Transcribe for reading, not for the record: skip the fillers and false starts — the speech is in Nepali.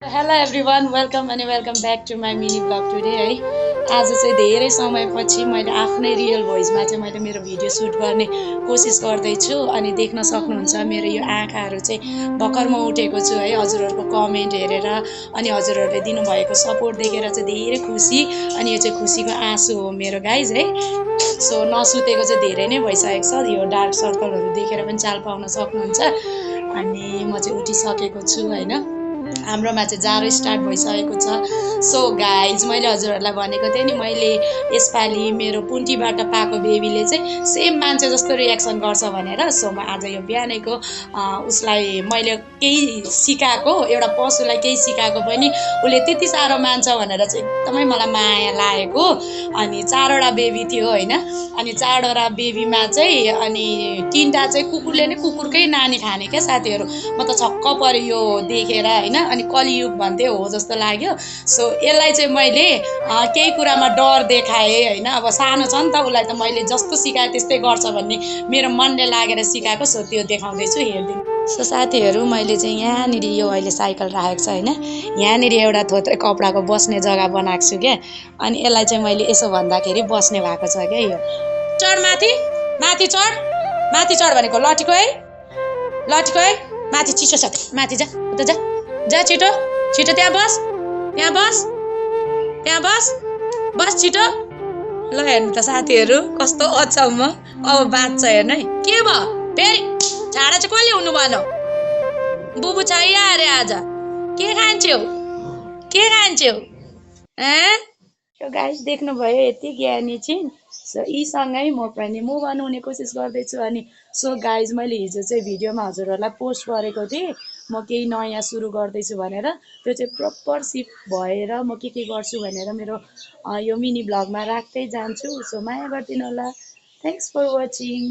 Hello everyone welcome back to my mini blog today है। आज चाहिँ धेरै समयपछि मैले आफ्नै रियल भोइसमा चाहिँ मैले मेरो भिडियो सुट गर्ने कोसिस गर्दैछु। अनि देख्न सक्नुहुन्छ मेरो यो आँखाहरू चाहिँ भर्खर म उठेको छु है। हजुरहरूको कमेन्ट हेरेर अनि हजुरहरूले दिनुभएको सपोर्ट देखेर चाहिँ धेरै खुसी। अनि यो चाहिँ खुसीको आँसु हो मेरो गाइज है। सो नसुतेको चाहिँ धेरै नै भइसकेको छ। यो डार्क सर्कलहरू देखेर पनि चाल पाउन सक्नुहुन्छ। अनि म चाहिँ उठिसकेको छु होइन। हाम्रोमा चाहिँ जाडो स्टार्ट भइसकेको छ। सो गाइज मैले हजुरहरूलाई भनेको थिएँ नि मैले यसपालि मेरो पुन्टीबाट पाएको बेबीले चाहिँ सेम मान्छे जस्तो रियाक्सन गर्छ भनेर। सो म आज यो बिहानैको उसलाई मैले केही सिकाएको एउटा पशुलाई केही सिकाएको पनि उसले त्यति साह्रो मान्छ भनेर चाहिँ एकदमै मलाई माया लागेको। अनि 4वटा बेबी थियो होइन। अनि 4वटा बेबीमा चाहिँ अनि 3टा चाहिँ कुकुरले नै कुकुरकै नानी खाने क्या साथीहरू। म त छक्क पऱ्यो यो देखेर होइन। अनि कलियुग भन्थे हो जस्तो लाग्यो। सो यसलाई चाहिँ मैले केही कुरामा डर देखाएँ होइन। अब सानो छ नि त उसलाई त मैले जस्तो सिकाएँ त्यस्तै गर्छ भन्ने मेरो मनले लागेर सिकाएको। सो त्यो देखाउँदैछु हेरिदिनु। सो साथीहरू मैले चाहिँ यहाँनिर यो अहिले साइकल राखेको छ होइन। यहाँनिर एउटा थोत्रे कपडाको बस्ने जग्गा बनाएको छु क्या। अनि यसलाई चाहिँ मैले यसो भन्दाखेरि बस्ने भएको छ क्या यो। चढ माथि माथि चढ माथि चढ भनेको लटीको है लटीको है। माथि चिसो छ माथि जा उता जा जा छिटो छिटो त्यहाँ बस त्यहाँ बस त्यहाँ बस बस छिटो। ल हेर्नु त साथीहरू कस्तो अचम्म। अब बाँच्छ हेर्नु है। के भयो फेरि झाडा चाहिँ कहिले हुनु भन। बुबु चाहियो अरे आज के खान्छौ के खान्छौ गाइस देख्नुभयो यति ज्ञानी छिन्। सो यीसँगै म पनि मुभ अन हुने कोसिस गर्दैछु। अनि सो गाइज मैले हिजो चाहिँ भिडियोमा हजुरहरूलाई पोस्ट गरेको थिएँ म केही नयाँ सुरु गर्दैछु भनेर। त्यो चाहिँ प्रपर सिफ्ट भएर म के गर्छु भनेर मेरो यो मिनी ब्लगमा राख्दै जान्छु। सो माया गरिदिनु होला। Thanks for watching.